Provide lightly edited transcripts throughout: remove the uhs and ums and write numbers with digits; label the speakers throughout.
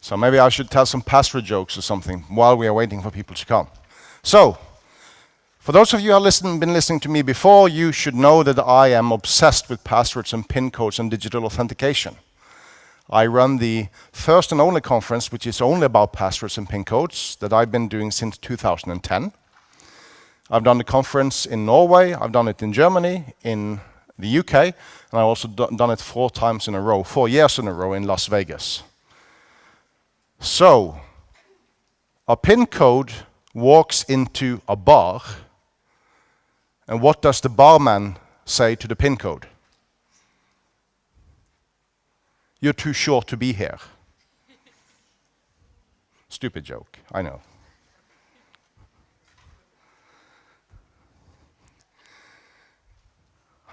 Speaker 1: So maybe I should tell some password jokes or something while we are waiting for people to come. So, for those of you who have been listening to me before, you should know that I am obsessed with passwords and PIN codes and digital authentication. I run the first and only conference which is only about passwords and PIN codes that I've been doing since 2010. I've done the conference in Norway, I've done it in Germany, in the UK, and I've also done it 4 years in a row in Las Vegas. So, a PIN code walks into a bar, and what does the barman say to the PIN code? You're too short to be here. Stupid joke, I know.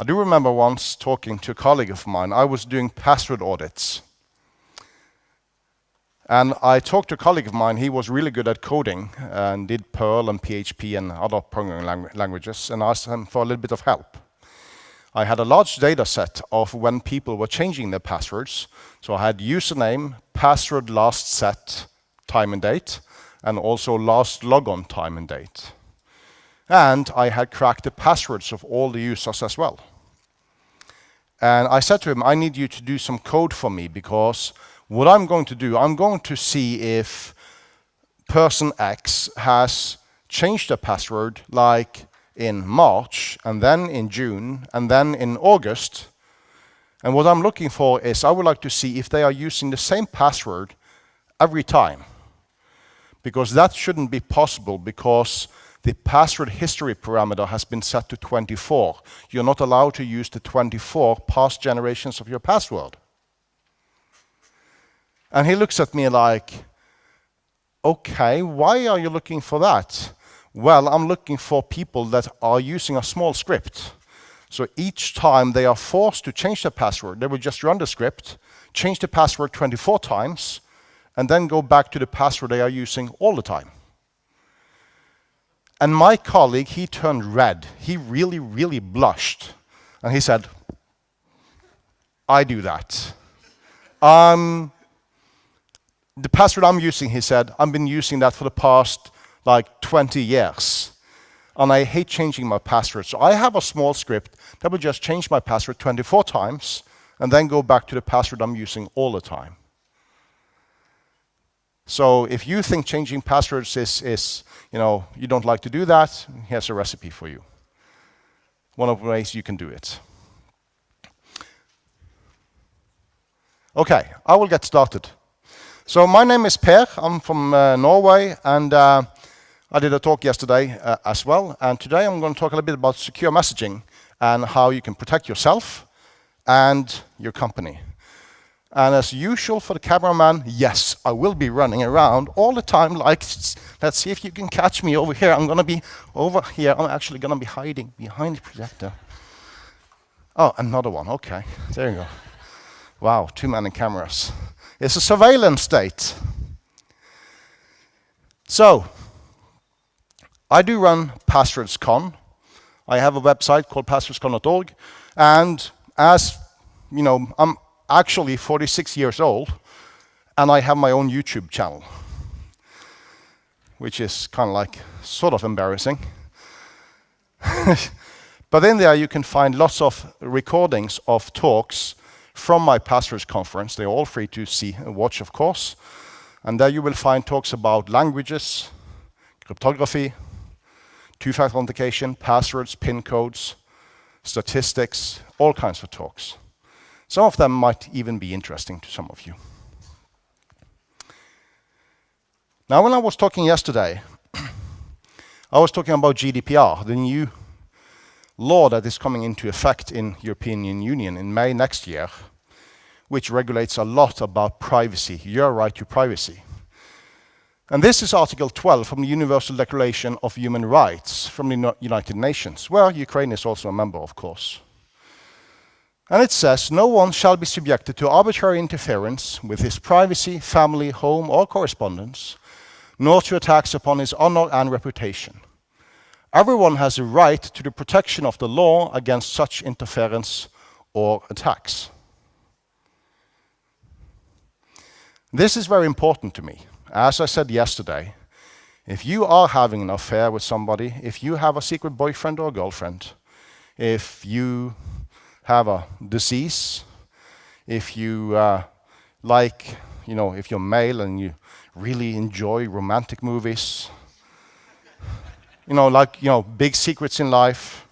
Speaker 1: I do remember once talking to a colleague of mine. I was doing password audits. And I talked to a colleague of mine. He was really good at coding and did Perl and PHP and other programming languages, and asked him for a little bit of help. I had a large data set of when people were changing their passwords. So I had username, password last set, time and date, and also last logon time and date. And I had cracked the passwords of all the users as well. And I said to him, I need you to do some code for me, because what I'm going to do, I'm going to see if person X has changed their password like in March, and then in June, and then in August. And what I'm looking for is I would like to see if they are using the same password every time. Because that shouldn't be possible, because the password history parameter has been set to 24. You're not allowed to use the 24 past generations of your password. And he looks at me like, okay, why are you looking for that? Well, I'm looking for people that are using a small script. So each time they are forced to change their password, they will just run the script, change the password 24 times, and then go back to the password they are using all the time. And my colleague, he turned red. He really, really blushed. And he said, I do that. The password I'm using, he said, I've been using that for the past like 20 years. And I hate changing my password. So I have a small script that will just change my password 24 times and then go back to the password I'm using all the time. So if you think changing passwords is you don't like to do that, here's a recipe for you. One of the ways you can do it. Okay, I will get started. So my name is Per. I'm from Norway, and I did a talk yesterday as well. And today I'm going to talk a little bit about secure messaging and how you can protect yourself and your company. And as usual for the cameraman, yes, I will be running around all the time like, let's see if you can catch me over here. I'm going to be over here. I'm actually going to be hiding behind the projector. Oh, another one. Okay, there you go. Wow, 2 many cameras. It's a surveillance state. So, I do run PasswordsCon. I have a website called passwordscon.org. And as you know, I'm actually 46 years old, and I have my own YouTube channel, which is kind of like sort of embarrassing. But in there you can find lots of recordings of talks from my Passwords conference. They're all free to see and watch, of course. And there you will find talks about languages, cryptography, two-factor authentication, passwords, PIN codes, statistics, all kinds of talks. Some of them might even be interesting to some of you. Now, when I was talking yesterday, I was talking about GDPR, the new law that is coming into effect in European Union in May next year, which regulates a lot about privacy, your right to privacy. And this is Article 12 from the Universal Declaration of Human Rights from the United Nations, where Ukraine is also a member, of course. And it says, no one shall be subjected to arbitrary interference with his privacy, family, home, or correspondence, nor to attacks upon his honor and reputation. Everyone has a right to the protection of the law against such interference or attacks. This is very important to me. As I said yesterday, if you are having an affair with somebody, if you have a secret boyfriend or girlfriend, if you have a disease, if you if you're male and you really enjoy romantic movies, big secrets in life,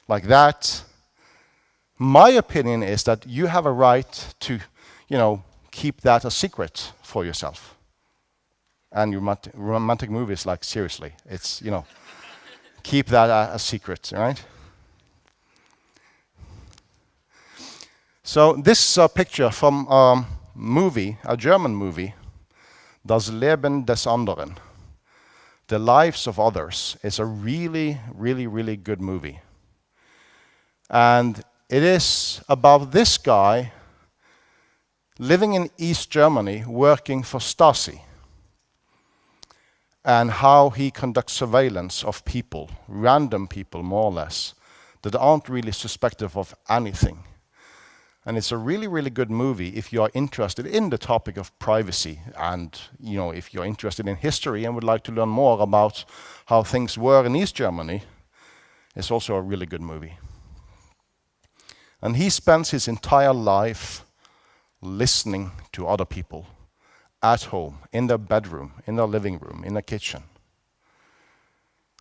Speaker 1: like that, my opinion is that you have a right to, keep that a secret for yourself. And romantic movies, like, seriously, it's, keep that a secret, right? So this is a picture from a movie, a German movie, Das Leben des anderen. The Lives of Others. Is a really, really, really good movie. And it is about this guy living in East Germany, working for Stasi, and how he conducts surveillance of people, random people more or less, that aren't really suspected of anything. And it's a really, really good movie if you are interested in the topic of privacy and, if you're interested in history and would like to learn more about how things were in East Germany. It's also a really good movie. And he spends his entire life listening to other people at home, in their bedroom, in their living room, in their kitchen.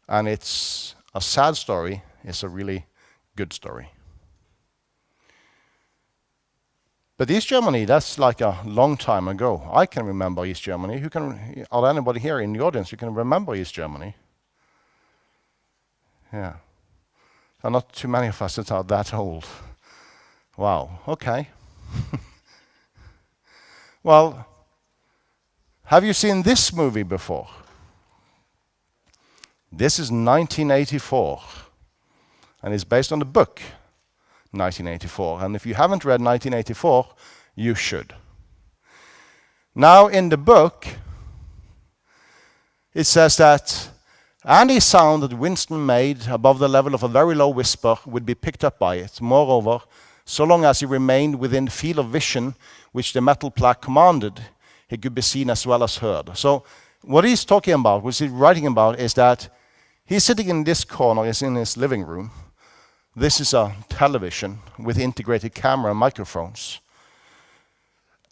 Speaker 1: And it's a sad story. It's a really good story. But East Germany, that's like a long time ago. I can remember East Germany. Are there anybody here in the audience who can remember East Germany? Yeah. There are not too many of us that are that old. Wow, okay. Well, have you seen this movie before? This is 1984, and it's based on the book 1984. And if you haven't read 1984, you should. Now, in the book, it says that any sound that Winston made above the level of a very low whisper would be picked up by it. Moreover, so long as he remained within the field of vision which the metal plaque commanded, he could be seen as well as heard. So what he's talking about, what he's writing about, is that he's sitting in this corner, he's in his living room. This is a television with integrated camera and microphones.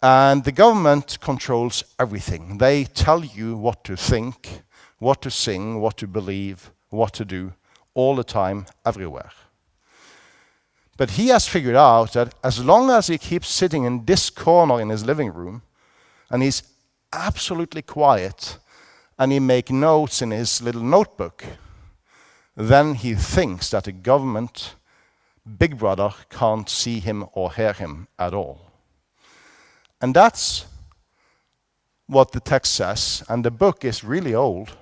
Speaker 1: And the government controls everything. They tell you what to think, what to sing, what to believe, what to do, all the time, everywhere. But he has figured out that as long as he keeps sitting in this corner in his living room, and he's absolutely quiet, and he makes notes in his little notebook, then he thinks that the government, Big Brother, can't see him or hear him at all. And that's what the text says, and the book is really old.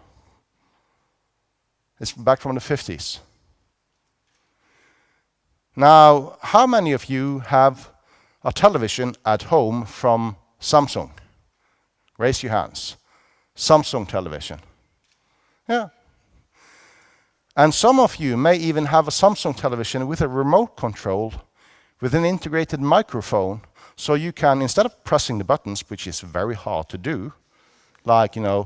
Speaker 1: It's back from the 50s. Now, how many of you have a television at home from Samsung? Raise your hands. Samsung television. Yeah. And some of you may even have a Samsung television with a remote control with an integrated microphone, so you can, instead of pressing the buttons, which is very hard to do, like, you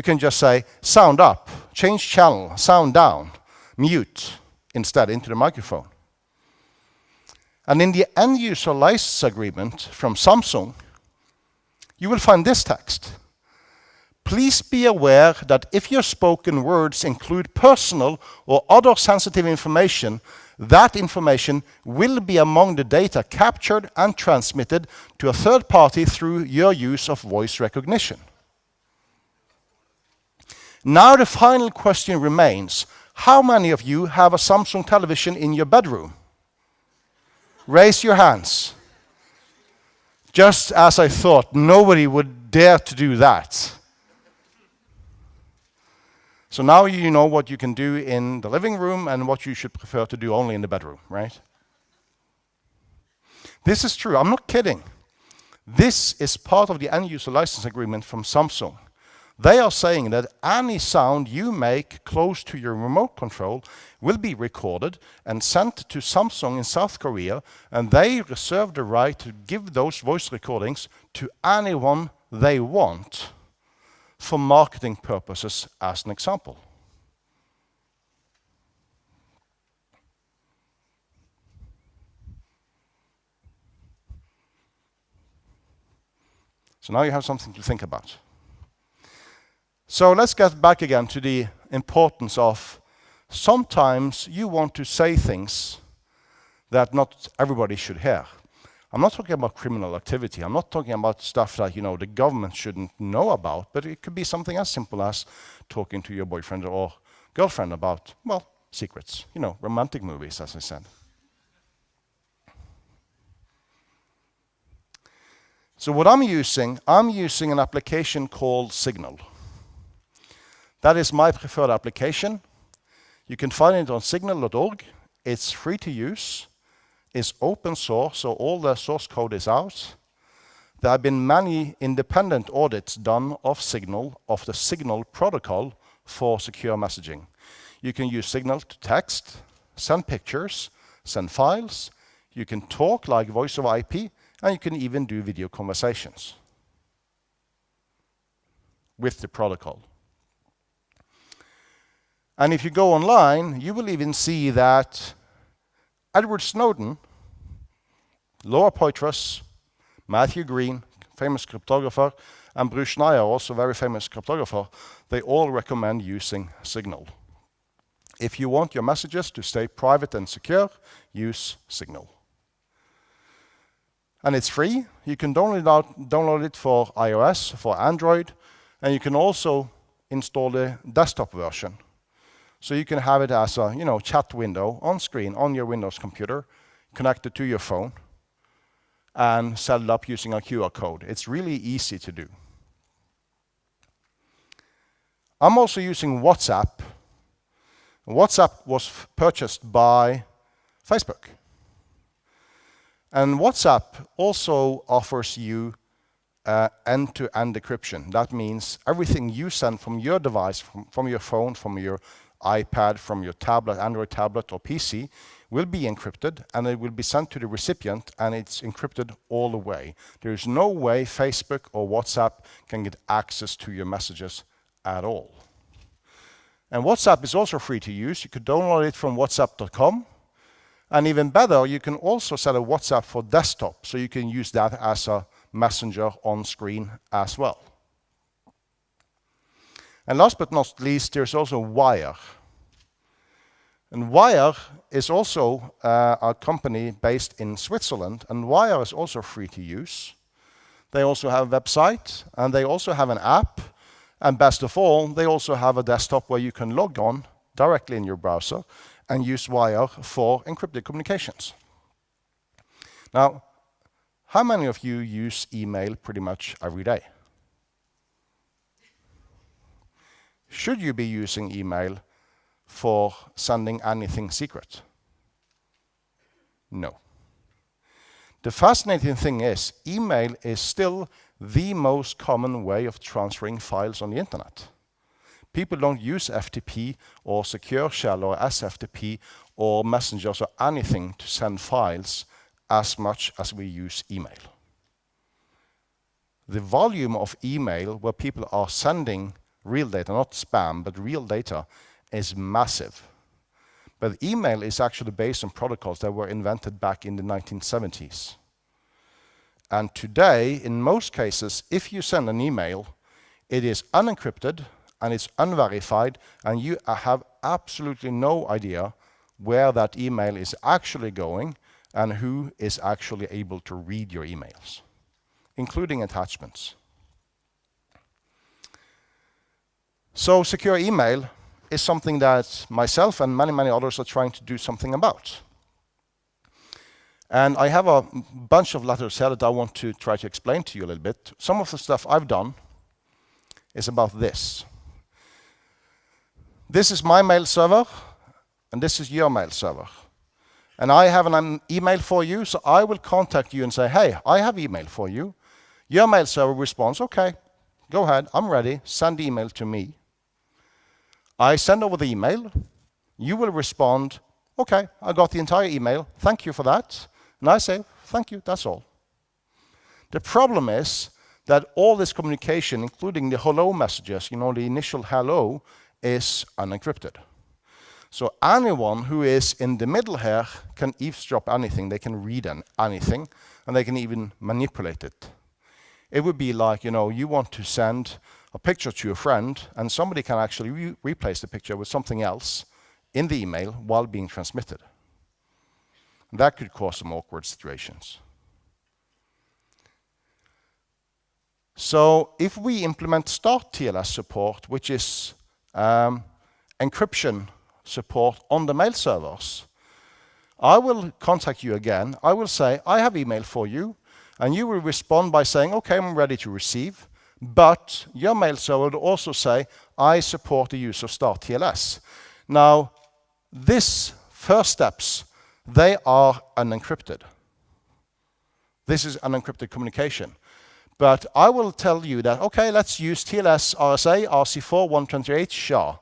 Speaker 1: can just say, sound up, change channel, sound down, mute, instead into the microphone. And in the end-user license agreement from Samsung, you will find this text. Please be aware that if your spoken words include personal or other sensitive information, that information will be among the data captured and transmitted to a third party through your use of voice recognition. Now the final question remains. How many of you have a Samsung television in your bedroom? Raise your hands. Just as I thought, nobody would dare to do that. So now you know what you can do in the living room and what you should prefer to do only in the bedroom, right? This is true. I'm not kidding. This is part of the end-user license agreement from Samsung. They are saying that any sound you make close to your remote control will be recorded and sent to Samsung in South Korea, and they reserve the right to give those voice recordings to anyone they want for marketing purposes, as an example. So now you have something to think about. So let's get back again to the importance of sometimes you want to say things that not everybody should hear. I'm not talking about criminal activity. I'm not talking about stuff that the government shouldn't know about, but it could be something as simple as talking to your boyfriend or girlfriend about, well, secrets, romantic movies, as I said. So what I'm using an application called Signal. That is my preferred application. You can find it on signal.org. It's free to use. It's open source, so all the source code is out. There have been many independent audits done of Signal, of the Signal protocol for secure messaging. You can use Signal to text, send pictures, send files. You can talk like voice over IP, and you can even do video conversations with the protocol. And if you go online, you will even see that Edward Snowden, Laura Poitras, Matthew Green, famous cryptographer, and Bruce Schneier, also very famous cryptographer, they all recommend using Signal. If you want your messages to stay private and secure, use Signal. And it's free. You can download it for iOS, for Android, and you can also install the desktop version. So you can have it as a chat window on screen on your Windows computer, connected to your phone, and set it up using a QR code. It's really easy to do. I'm also using WhatsApp. WhatsApp was purchased by Facebook. And WhatsApp also offers you end-to-end encryption. That means everything you send from your device, from your phone, from your iPad, from your tablet, Android tablet or PC, will be encrypted, and it will be sent to the recipient, and it's encrypted all the way. There is no way Facebook or WhatsApp can get access to your messages at all. And WhatsApp is also free to use. You could download it from whatsapp.com. And even better, you can also set a WhatsApp for desktop, so you can use that as a messenger on screen as well. And last but not least, there's also Wire. And Wire is also a company based in Switzerland, and Wire is also free to use. They also have a website, and they also have an app, and best of all, they also have a desktop where you can log on directly in your browser and use Wire for encrypted communications. Now, how many of you use email pretty much every day? Should you be using email for sending anything secret? No. The fascinating thing is, email is still the most common way of transferring files on the internet. People don't use FTP or Secure Shell or SFTP or messengers or anything to send files as much as we use email. The volume of email where people are sending real data, not spam, but real data, is massive. But email is actually based on protocols that were invented back in the 1970s. And today, in most cases, if you send an email, it is unencrypted and it's unverified, and you have absolutely no idea where that email is actually going and who is actually able to read your emails, including attachments. So secure email is something that myself and many, many others are trying to do something about. And I have a bunch of letters here that I want to try to explain to you a little bit. Some of the stuff I've done is about this. This is my mail server, and this is your mail server. And I have an email for you, so I will contact you and say, hey, I have email for you. Your mail server responds, okay, go ahead, I'm ready, send the email to me. I send over the email. You will respond, okay, I got the entire email, thank you for that. And I say, thank you, that's all. The problem is that all this communication, including the hello messages, the initial hello, is unencrypted. So anyone who is in the middle here can eavesdrop anything, they can read anything, and they can even manipulate it. It would be like, you want to send a picture to your friend, and somebody can actually replace the picture with something else in the email while being transmitted. That could cause some awkward situations. So if we implement StartTLS support, which is encryption support on the mail servers, I will contact you again. I will say, I have email for you, and you will respond by saying, okay, I'm ready to receive. But your mail server will also say, I support the use of StartTLS. Now, these first steps, they are unencrypted. This is unencrypted communication. But I will tell you that, okay, let's use TLS RSA RC4 128 SHA.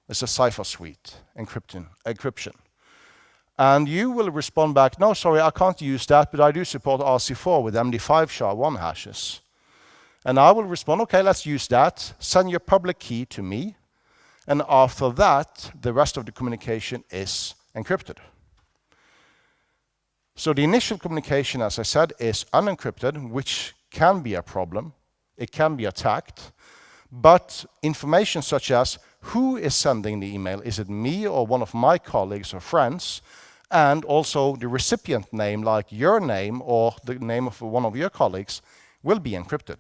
Speaker 1: It's a cipher suite encryption. And you will respond back, no, sorry, I can't use that, but I do support RC4 with MD5 SHA-1 hashes. And I will respond, okay, let's use that. Send your public key to me. And after that, the rest of the communication is encrypted. So the initial communication, as I said, is unencrypted, which can be a problem. It can be attacked. But information such as who is sending the email, is it me or one of my colleagues or friends, and also the recipient name, like your name or the name of one of your colleagues, will be encrypted.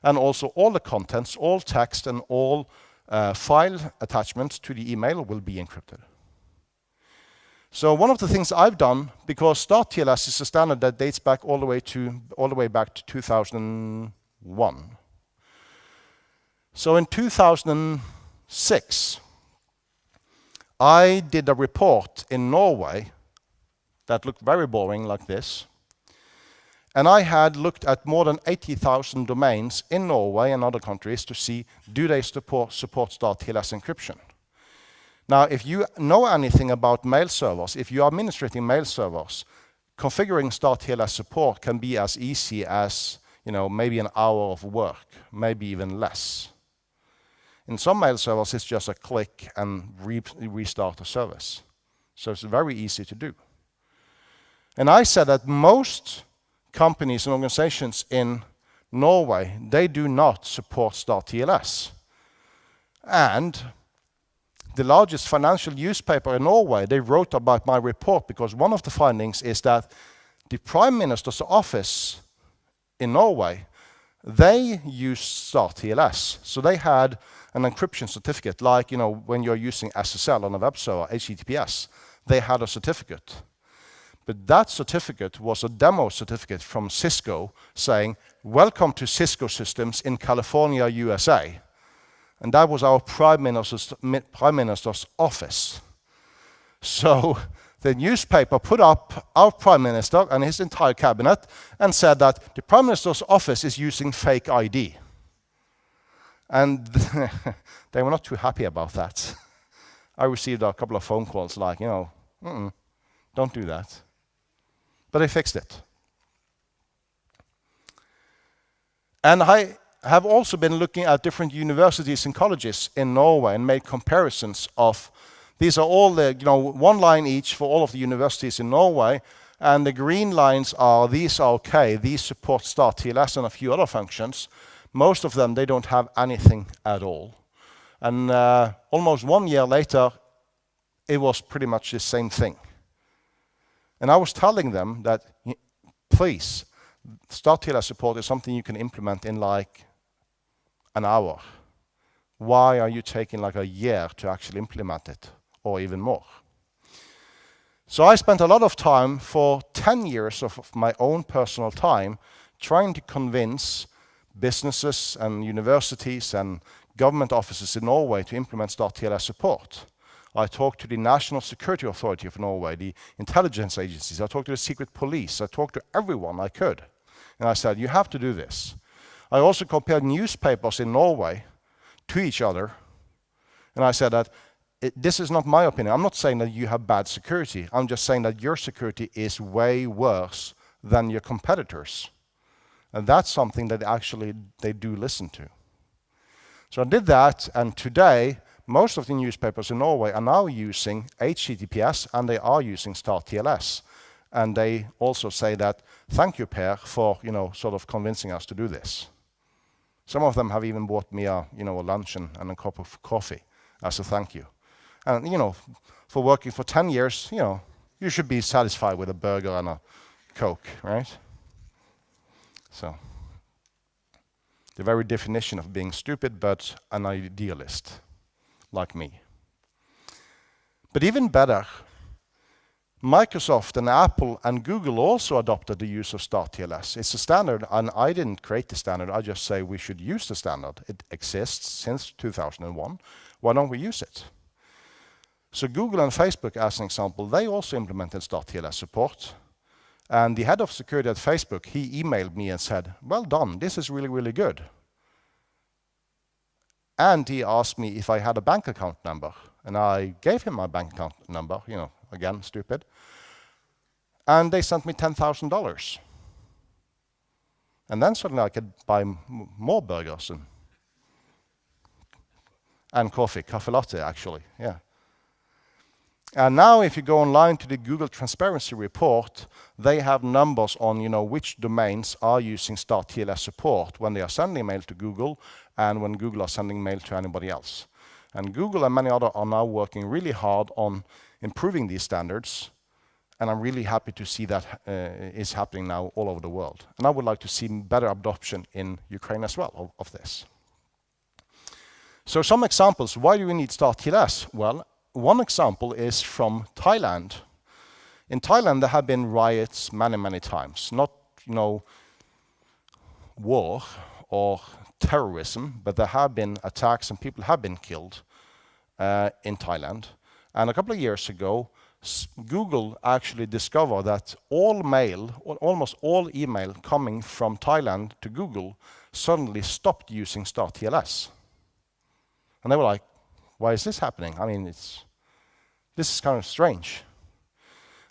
Speaker 1: And also all the contents, all text, and all file attachments to the email will be encrypted. So one of the things I've done, because StartTLS is a standard that dates back all the way back to 2001. So in 2006, I did a report in Norway that looked very boring like this. And I had looked at more than 80,000 domains in Norway and other countries to see, do they support StartTLS encryption? Now, if you know anything about mail servers, if you are administrating mail servers, configuring StartTLS support can be as easy as, maybe an hour of work, maybe even less. In some mail servers, it's just a click and restart the service. So it's very easy to do. And I said that most companies and organizations in Norway, they do not support StartTLS. And the largest financial newspaper in Norway, they wrote about my report because one of the findings is that the Prime Minister's office in Norway, they use StartTLS. So they had an encryption certificate, like when you're using SSL on a web server, HTTPS, they had a certificate. But that certificate was a demo certificate from Cisco saying, welcome to Cisco systems in California, USA. And that was our Prime Minister's office. So the newspaper put up our Prime Minister and his entire cabinet and said that the Prime Minister's office is using fake ID. And they were not too happy about that. I received a couple of phone calls like, don't do that. But they fixed it. And I have also been looking at different universities and colleges in Norway and made comparisons of, these are all the, one line each for all of the universities in Norway, and the green lines are, these are okay, these support StartTLS and a few other functions. Most of them, they don't have anything at all. And almost 1 year later, it was pretty much the same thing. And I was telling them that, please, StartTLS support is something you can implement in like an hour. Why are you taking like a year to actually implement it, or even more? So I spent a lot of time, for 10 years of my own personal time, trying to convince businesses and universities and government offices in Norway to implement StartTLS support. I talked to the National Security Authority of Norway, the intelligence agencies. I talked to the secret police. I talked to everyone I could. And I said, you have to do this. I also compared newspapers in Norway to each other, and I said that this is not my opinion. I'm not saying that you have bad security. I'm just saying that your security is way worse than your competitors. And that's something that actually they do listen to. So I did that, and today, most of the newspapers in Norway are now using HTTPS, and they are using StartTLS. And they also say that, thank you, Per, for sort of convincing us to do this. Some of them have even bought me a lunch and a cup of coffee as a thank you. And for working for 10 years, you should be satisfied with a burger and a Coke, right? So the very definition of being stupid, but an idealist, like me. But even better, Microsoft and Apple and Google also adopted the use of StartTLS. It's a standard, and I didn't create the standard. I just say we should use the standard. It exists since 2001. Why don't we use it? So Google and Facebook, as an example, they also implemented StartTLS support. And the head of security at Facebook, he emailed me and said, well done, this is really, really good. And he asked me if I had a bank account number. And I gave him my bank account number, again, stupid. And they sent me $10,000. And then suddenly I could buy more burgers and coffee, cafe latte, actually, yeah. And now if you go online to the Google Transparency Report, they have numbers on which domains are using StartTLS support when they are sending mail to Google and when Google are sending mail to anybody else. And Google and many others are now working really hard on improving these standards. And I'm really happy to see that is happening now all over the world. And I would like to see better adoption in Ukraine as well of this. So some examples. Why do we need StartTLS? Well, one example is from Thailand. In Thailand, there have been riots many, many times. Not, war or terrorism, but there have been attacks and people have been killed in Thailand. And a couple of years ago, Google actually discovered that all mail, almost all email coming from Thailand to Google suddenly stopped using StartTLS. And they were like, why is this happening? I mean, this is kind of strange.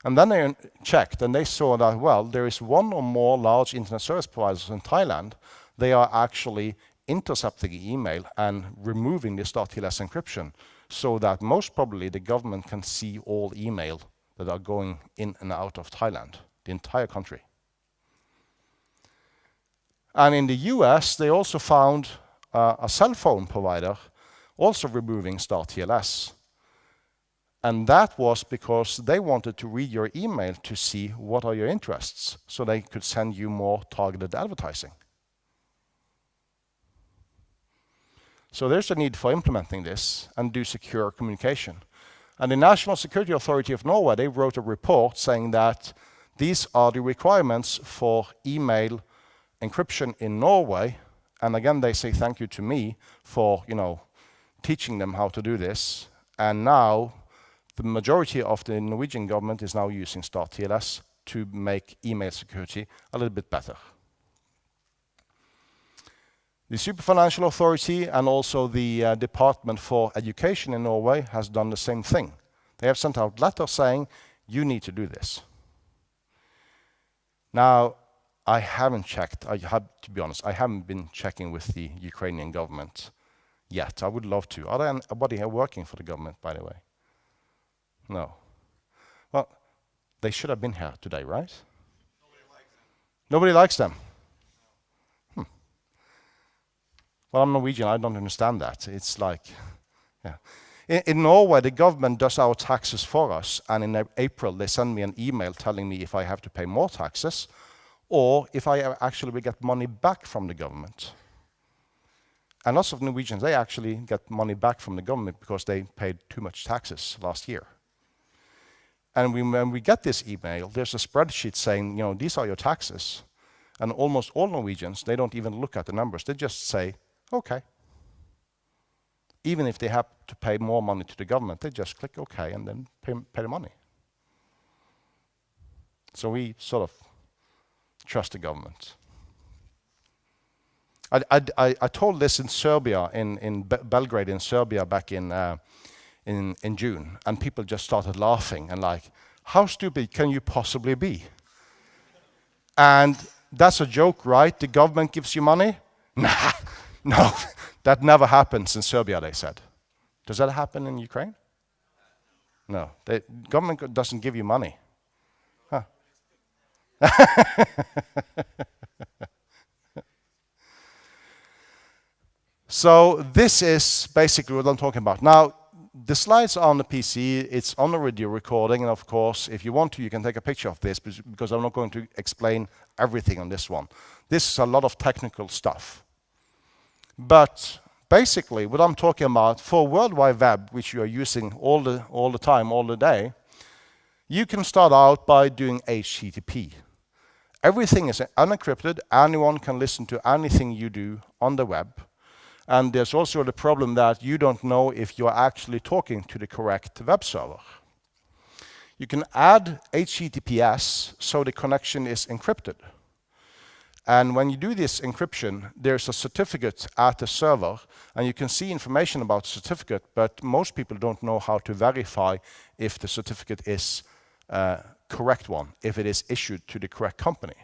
Speaker 1: And then they checked and they saw that, well, there is one or more large internet service providers in Thailand. They are actually intercepting email and removing the StartTLS encryption so that most probably the government can see all email that are going in and out of Thailand, the entire country. And in the US, they also found a cell phone provider also removing StartTLS. And that was because they wanted to read your email to see what are your interests, so they could send you more targeted advertising. So there's a need for implementing this and do secure communication. And the National Security Authority of Norway, they wrote a report saying that these are the requirements for email encryption in Norway. And again, they say thank you to me for, teaching them how to do this. And now the majority of the Norwegian government is now using StartTLS to make email security a little bit better. The Superfinancial Authority and also the Department for Education in Norway has done the same thing. They have sent out letters saying, you need to do this. Now, I haven't checked, to be honest, I haven't been checking with the Ukrainian government yet. I would love to. Are there anybody here working for the government, by the way? No. Well, they should have been here today, right?
Speaker 2: Nobody likes them.
Speaker 1: Nobody likes them? Well, I'm Norwegian, I don't understand that. It's like, yeah. In Norway, the government does our taxes for us, and in April, they send me an email telling me if I have to pay more taxes, or if I actually will get money back from the government. And lots of Norwegians, they actually get money back from the government because they paid too much taxes last year. And when we get this email, there's a spreadsheet saying, these are your taxes. And almost all Norwegians, they don't even look at the numbers. They just say, okay. Even if they have to pay more money to the government, they just click okay and then pay the money. So we sort of trust the government. I told this in Serbia, in Belgrade in Serbia back in June, and people just started laughing and like, how stupid can you possibly be? And that's a joke, right? The government gives you money? Nah, no, that never happens in Serbia, they said. Does that happen in Ukraine? No, the government doesn't give you money. Huh. So this is basically what I'm talking about. Now, the slides are on the PC, it's on the video recording, and of course, if you want to, you can take a picture of this, because I'm not going to explain everything on this one. This is a lot of technical stuff. But basically, what I'm talking about, for World Wide Web, which you are using all the time, all the day, you can start out by doing HTTP. Everything is unencrypted, anyone can listen to anything you do on the web. And there's also the problem that you don't know if you're actually talking to the correct web server. You can add HTTPS so the connection is encrypted. And when you do this encryption, there's a certificate at the server, and you can see information about the certificate, but most people don't know how to verify if the certificate is a correct one, if it is issued to the correct company.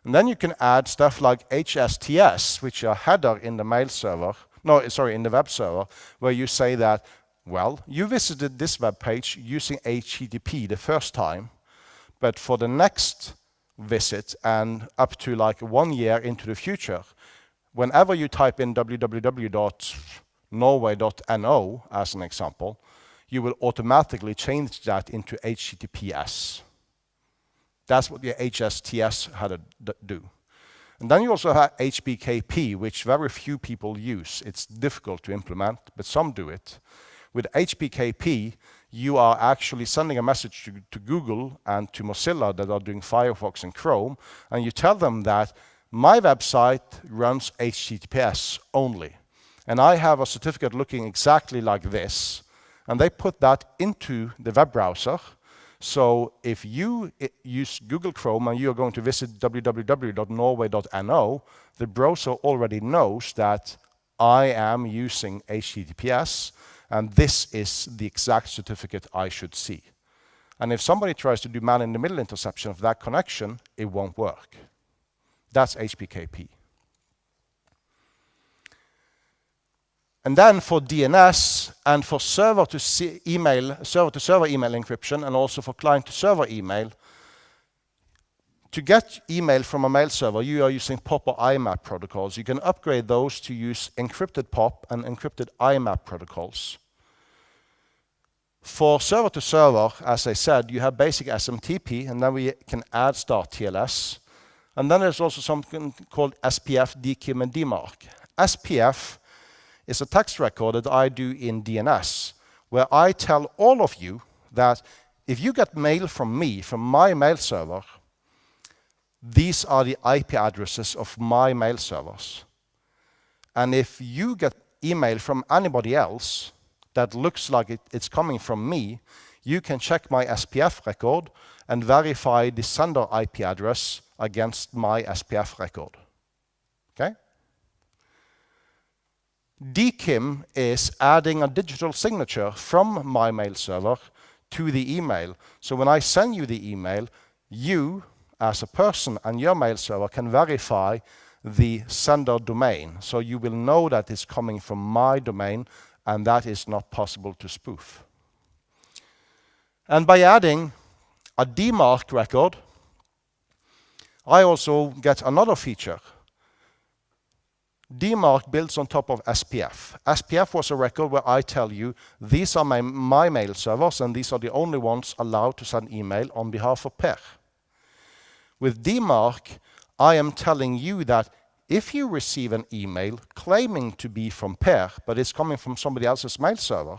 Speaker 1: And then you can add stuff like HSTS, which are header in the mail server, in the web server, where you say that, well, you visited this web page using HTTP the first time, but for the next visit and up to like 1 year into the future, whenever you type in www.norway.no as an example, you will automatically change that into HTTPS. That's what the HSTS had to do. And then you also have HBKP, which very few people use. It's difficult to implement, but some do it. With HBKP, you are actually sending a message to Google and to Mozilla that are doing Firefox and Chrome, and you tell them that my website runs HTTPS only. And I have a certificate looking exactly like this, and they put that into the web browser. So if you use Google Chrome and you are going to visit www.norway.no, the browser already knows that I am using HTTPS, and this is the exact certificate I should see. And if somebody tries to do man-in-the-middle interception of that connection, it won't work. That's HBKP. And then for DNS and for server-to-server email encryption, and also for client-to-server email, to get email from a mail server, you are using POP or IMAP protocols. You can upgrade those to use encrypted POP and encrypted IMAP protocols. For server-to-server, as I said, you have basic SMTP, and then we can add StartTLS. And then there's also something called SPF, DKIM, and DMARC. SPF is a text record that I do in DNS, where I tell all of you that if you get mail from me, from my mail server, these are the IP addresses of my mail servers. And if you get email from anybody else that looks like it's coming from me, you can check my SPF record and verify the sender IP address against my SPF record. Okay? DKIM is adding a digital signature from my mail server to the email. So when I send you the email, you, as a person and your mail server, can verify the sender domain. So you will know that it's coming from my domain, and that is not possible to spoof. And by adding a DMARC record, I also get another feature. DMARC builds on top of SPF. SPF was a record where I tell you, these are my mail servers, and these are the only ones allowed to send email on behalf of Per. With DMARC, I am telling you that if you receive an email claiming to be from Per, but it's coming from somebody else's mail server,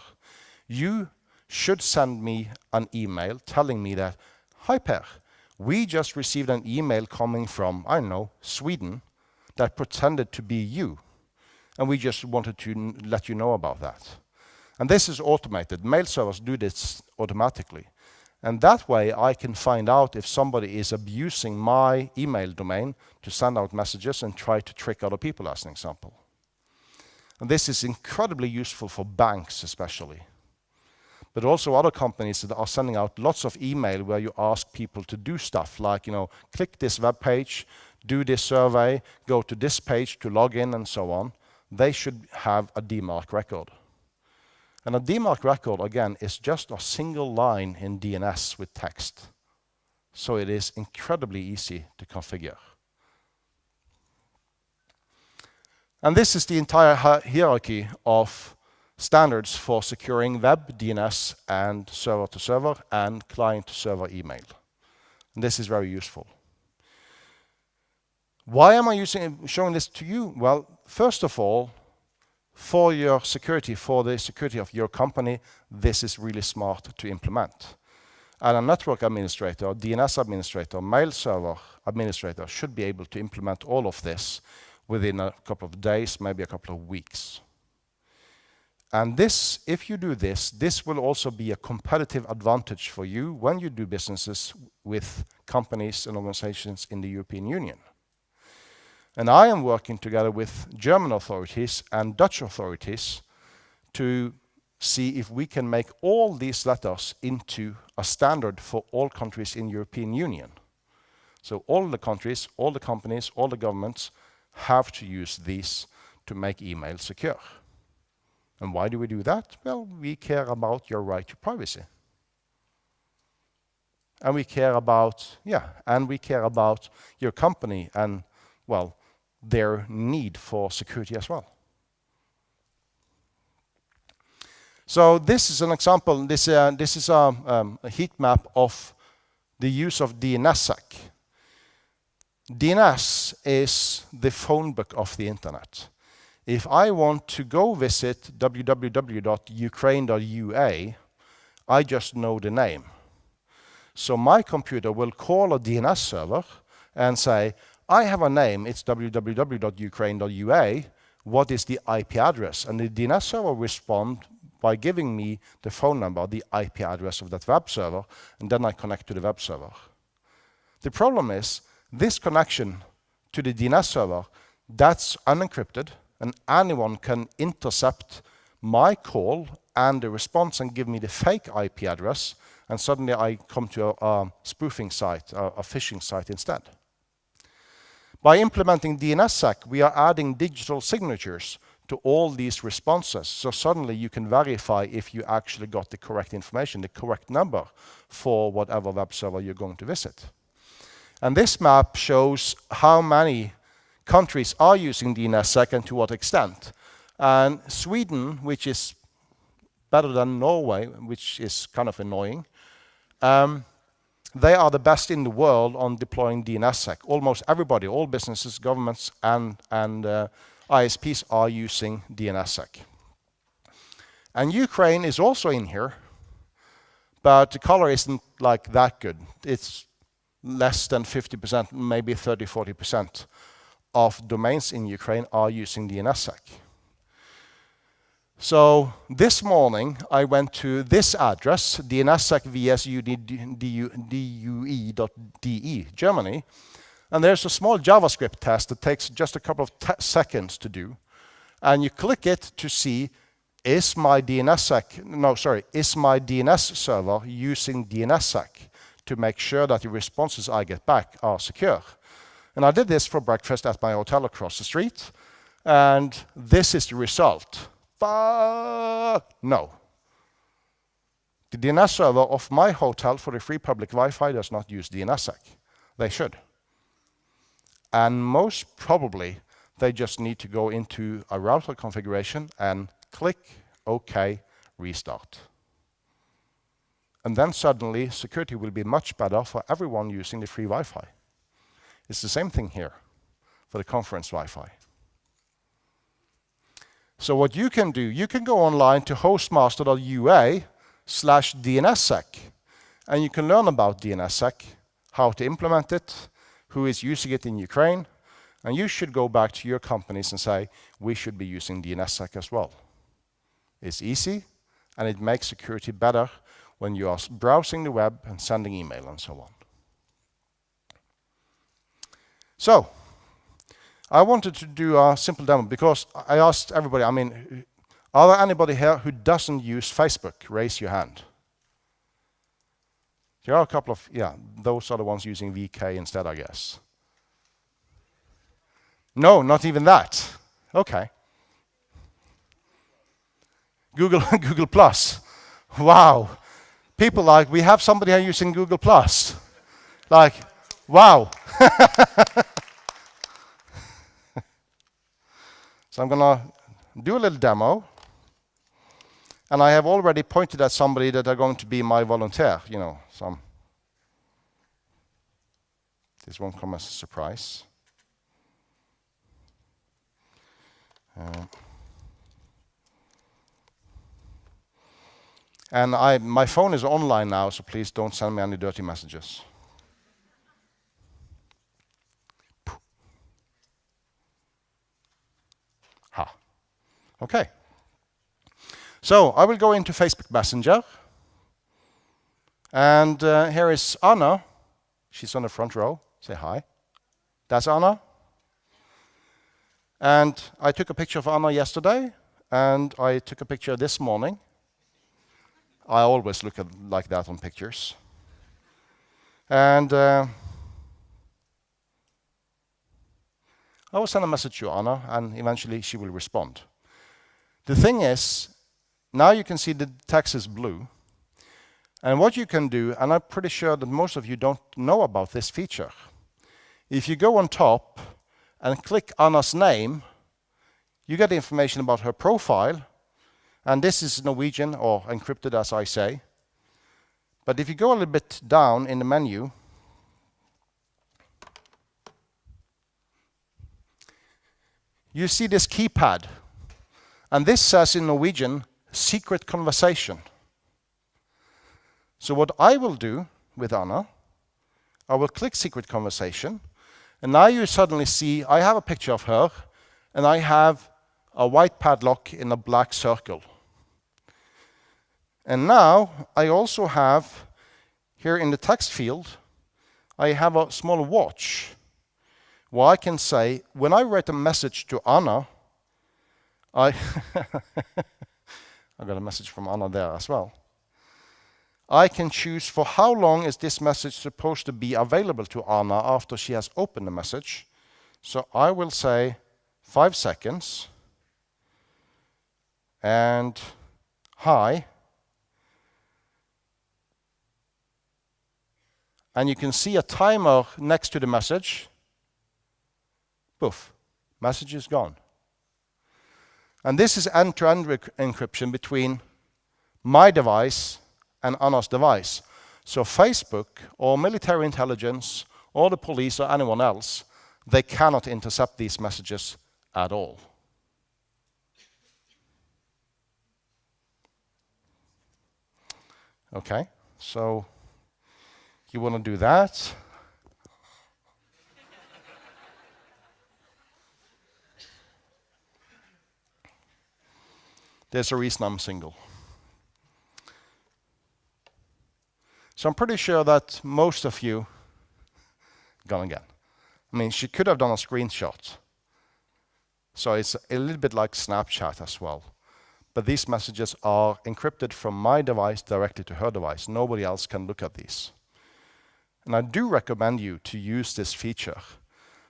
Speaker 1: you should send me an email telling me that, hi Per, we just received an email coming from, I don't know, Sweden, that pretended to be you. And we just wanted to let you know about that. And this is automated. Mail servers do this automatically. And that way I can find out if somebody is abusing my email domain to send out messages and try to trick other people, as an example. And this is incredibly useful for banks especially. But also other companies that are sending out lots of email where you ask people to do stuff like, click this web page, do this survey, go to this page to log in, and so on. They should have a DMARC record. And a DMARC record, again, is just a single line in DNS with text. So it is incredibly easy to configure. And this is the entire hierarchy of standards for securing web, DNS, and server-to-server and client-to-server email. And this is very useful. Why am I showing this to you? Well, first of all, for your security, for the security of your company, this is really smart to implement. And a network administrator, DNS administrator, mail server administrator should be able to implement all of this within a couple of days, maybe a couple of weeks. And this, if you do this, this will also be a competitive advantage for you when you do businesses with companies and organizations in the European Union. And I am working together with German authorities and Dutch authorities to see if we can make all these letters into a standard for all countries in the European Union. So all the countries, all the companies, all the governments have to use these to make email secure. And why do we do that? Well, we care about your right to privacy. And we care about, your company and, well, their need for security as well. So this is an example. This is a heat map of the use of DNSSEC. DNS is the phone book of the internet. If I want to go visit www.ukraine.ua, I just know the name. So my computer will call a DNS server and say, I have a name, it's www.ukraine.ua, what is the IP address? And the DNS server will respond by giving me the phone number, the IP address of that web server, and then I connect to the web server. The problem is, this connection to the DNS server, that's unencrypted, and anyone can intercept my call and the response and give me the fake IP address, and suddenly I come to a spoofing site, a phishing site instead. By implementing DNSSEC, we are adding digital signatures to all these responses, so suddenly you can verify if you actually got the correct information, the correct number for whatever web server you're going to visit. And this map shows how many countries are using DNSSEC and to what extent. And Sweden, which is better than Norway, which is kind of annoying, they are the best in the world on deploying DNSSEC. Almost everybody, all businesses, governments, and ISPs are using DNSSEC. And Ukraine is also in here, but the color isn't like that good. It's less than 50%, maybe 30-40% of domains in Ukraine are using DNSSEC. So this morning I went to this address, dnsec.vsudue.de, Germany, and there's a small JavaScript test that takes just a couple of seconds to do. And you click it to see, is my DNS server using DNSSEC to make sure that the responses I get back are secure. And I did this for breakfast at my hotel across the street, and this is the result. No. The DNS server of my hotel for the free public Wi-Fi does not use DNSSEC. They should. And most probably, they just need to go into a router configuration and click OK, restart. And then suddenly, security will be much better for everyone using the free Wi-Fi. It's the same thing here for the conference Wi-Fi. So what you can do, you can go online to hostmaster.ua/DNSSEC, and you can learn about DNSSEC, how to implement it, who is using it in Ukraine, and you should go back to your companies and say, we should be using DNSSEC as well. It's easy, and it makes security better when you are browsing the web and sending email and so on. So, I wanted to do a simple demo because I asked everybody, I mean, are there anybody here who doesn't use Facebook? Raise your hand. There are a couple of, yeah, those are the ones using VK instead, I guess. No, not even that. Okay. Google Google Plus. Wow. People like, we have somebody here using Google Plus. Like, wow. So I'm gonna do a little demo. And I have already pointed at somebody that are going to be my volunteer, you know, this won't come as a surprise. And my phone is online now, so please don't send me any dirty messages. Ha. Okay. So I will go into Facebook Messenger. And here is Anna. She's on the front row. Say hi. That's Anna. And I took a picture of Anna yesterday, and I took a picture this morning. I always look like that on pictures. And I will send a message to Anna, and eventually she will respond. The thing is, now you can see the text is blue. And what you can do, and I'm pretty sure that most of you don't know about this feature. If you go on top and click Anna's name, you get information about her profile. And this is Norwegian, or encrypted as I say. But if you go a little bit down in the menu, you see this keypad. And this says in Norwegian, secret conversation. So what I will do with Anna, I will click secret conversation. And now you suddenly see I have a picture of her, and I have a white padlock in a black circle. And now I also have, here in the text field, I have a small watch where I can say, when I write a message to Anna, I got a message from Anna there as well. I can choose for how long is this message supposed to be available to Anna after she has opened the message. So I will say 5 seconds and hi. And you can see a timer next to the message. Poof, message is gone. And this is end-to-end encryption between my device and Anna's device. So Facebook or military intelligence or the police or anyone else, they cannot intercept these messages at all. Okay, so you want to do that. There's a reason I'm single. So I'm pretty sure that most of you, gone again. I mean, she could have done a screenshot. So it's a little bit like Snapchat as well. But these messages are encrypted from my device directly to her device. Nobody else can look at these. And I do recommend you to use this feature,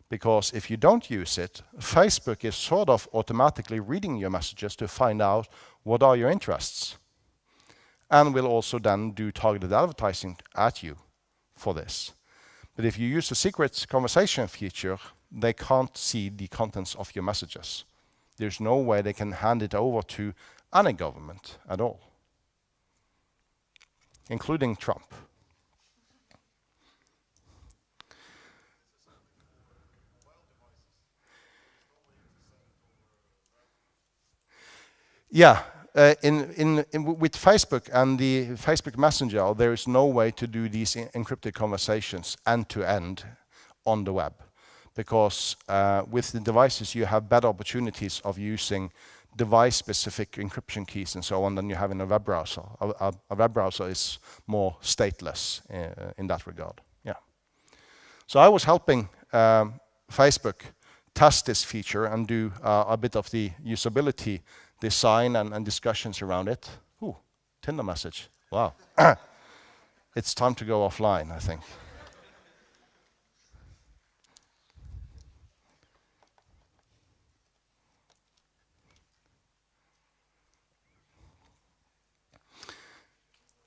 Speaker 1: because if you don't use it, Facebook is sort of automatically reading your messages to find out what are your interests. And will also then do targeted advertising at you for this. But if you use the secret conversation feature, they can't see the contents of your messages. There's no way they can hand it over to any government at all, including Trump. Yeah, with Facebook and the Facebook Messenger, there is no way to do these encrypted conversations end-to-end on the web. Because with the devices, you have better opportunities of using device-specific encryption keys and so on than you have in a web browser. A web browser is more stateless in that regard. Yeah. So I was helping Facebook test this feature and do a bit of the usability design and discussions around it. Ooh, Tinder message. Wow. It's time to go offline, I think.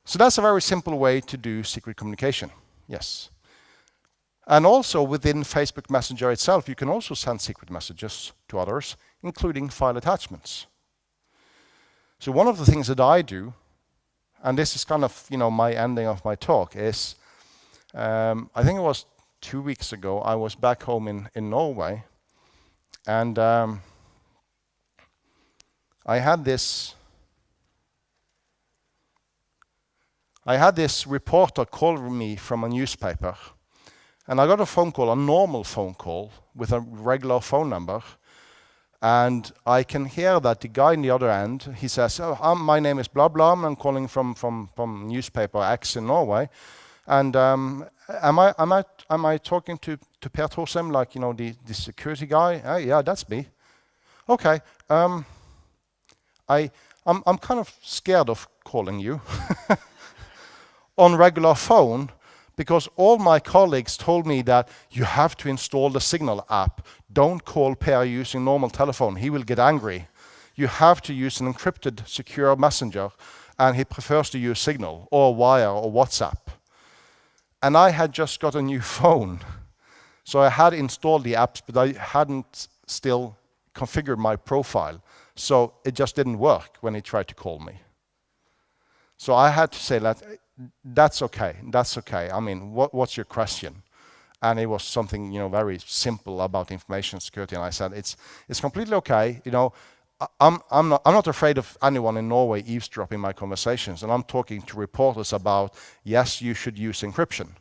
Speaker 1: So that's a very simple way to do secret communication. Yes. And also within Facebook Messenger itself, you can also send secret messages to others, including file attachments. So one of the things that I do, and this is kind of my ending of my talk, is I think it was 2 weeks ago, I was back home in Norway, and I had this reporter call me from a newspaper, and I got a phone call, a normal phone call with a regular phone number, and I can hear that the guy on the other end, he says, "Oh, my name is blah blah, I'm calling from newspaper X in Norway, and am I talking to Per Thorsheim, like the security guy?" Yeah, that's me. Okay, I'm kind of scared of calling you on regular phone, because all my colleagues told me that you have to install the Signal app. Don't call Per using normal telephone. He will get angry. You have to use an encrypted, secure messenger, and he prefers to use Signal or Wire or WhatsApp. And I had just got a new phone. So I had installed the apps, but I hadn't still configured my profile. So it just didn't work when he tried to call me. So I had to say that, that's okay. I mean, what's your question? And it was something, very simple about information security. And I said, it's completely okay. I'm not afraid of anyone in Norway eavesdropping my conversations. And I'm talking to reporters about, yes, you should use encryption.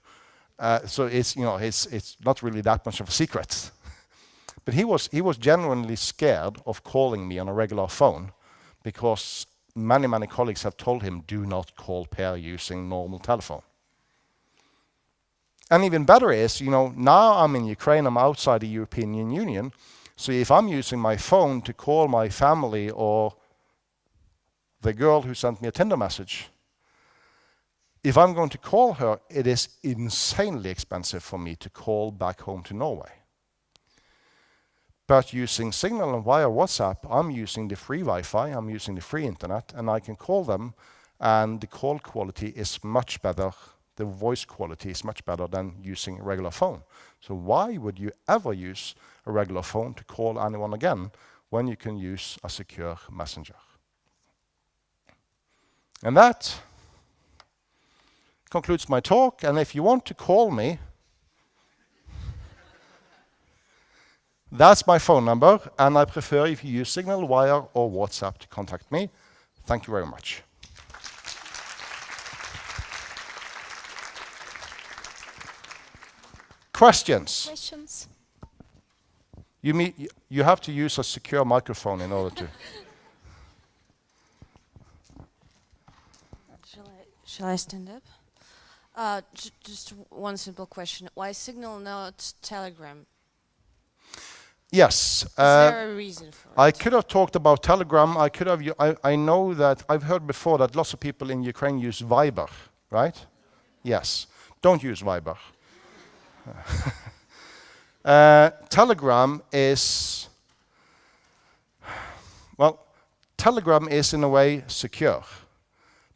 Speaker 1: So it's not really that much of a secret. But he was genuinely scared of calling me on a regular phone, because many colleagues have told him, do not call Per using normal telephone. And even better is, now I'm in Ukraine, I'm outside the European Union, so if I'm using my phone to call my family or the girl who sent me a Tinder message, if I'm going to call her, it is insanely expensive for me to call back home to Norway. But using Signal and via WhatsApp, I'm using the free Wi-Fi, I'm using the free internet, and I can call them, and the call quality is much better, the voice quality is much better than using a regular phone. So why would you ever use a regular phone to call anyone again when you can use a secure messenger? And that concludes my talk, and if you want to call me, that's my phone number, and I prefer if you use Signal, Wire, or WhatsApp to contact me. Thank you very much. Questions? You have to use a secure microphone in order to.
Speaker 2: Shall I stand up? Just one simple question. Why Signal, not Telegram?
Speaker 1: Yes.
Speaker 2: Is there a reason for it?
Speaker 1: I could have talked about Telegram. I know that I've heard before that lots of people in Ukraine use Viber, right? Yes. Don't use Viber. Telegram is in a way secure,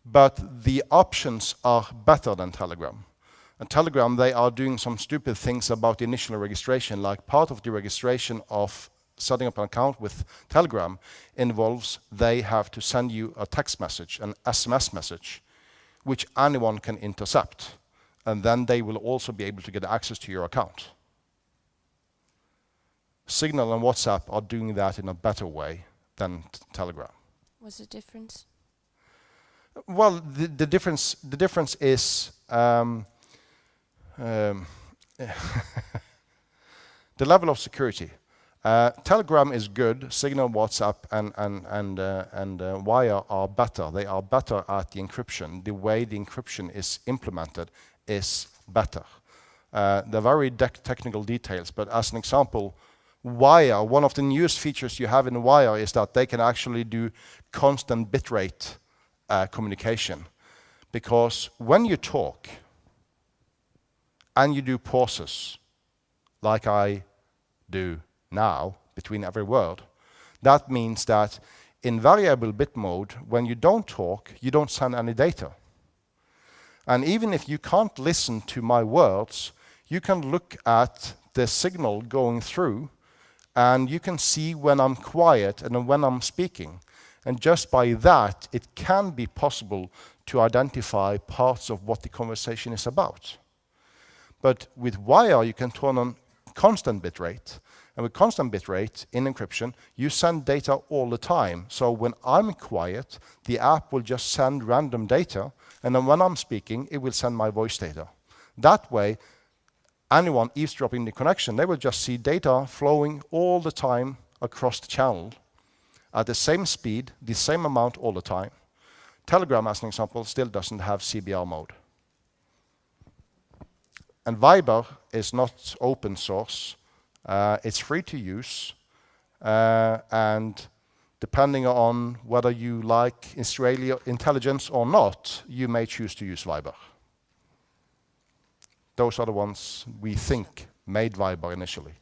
Speaker 1: but the options are better than Telegram. And Telegram, they are doing some stupid things about the initial registration, like part of the registration of setting up an account with Telegram involves they have to send you a text message, an SMS message, which anyone can intercept. And then they will also be able to get access to your account. Signal and WhatsApp are doing that in a better way than Telegram.
Speaker 2: What's the difference?
Speaker 1: Well, the difference is the level of security. Telegram is good. Signal, WhatsApp, and Wire are better. They are better at the encryption. The way the encryption is implemented is better. They're very technical details, but as an example, Wire, one of the newest features you have in Wire is that they can actually do constant bitrate communication. Because when you talk and you do pauses, like I do now between every word, that means that in variable bit mode, when you don't talk, you don't send any data. And even if you can't listen to my words, you can look at the signal going through, and you can see when I'm quiet and when I'm speaking. And just by that, it can be possible to identify parts of what the conversation is about. But with Wire, you can turn on constant bitrate. And with constant bitrate in encryption, you send data all the time. So when I'm quiet, the app will just send random data. And then when I'm speaking, it will send my voice data. That way, anyone eavesdropping the connection, they will just see data flowing all the time across the channel at the same speed, the same amount all the time. Telegram, as an example, still doesn't have CBR mode. And Viber is not open source. It's free to use. And depending on whether you like Israeli intelligence or not, you may choose to use Viber. Those are the ones we think made Viber initially.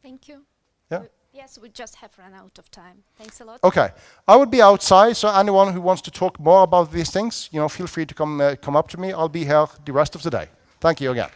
Speaker 3: Thank you.
Speaker 1: Yeah?
Speaker 3: Yes, we just have run out of time. Thanks a lot.
Speaker 1: Okay. I would be outside, so anyone who wants to talk more about these things, feel free to come up to me. I'll be here the rest of the day. Thank you again.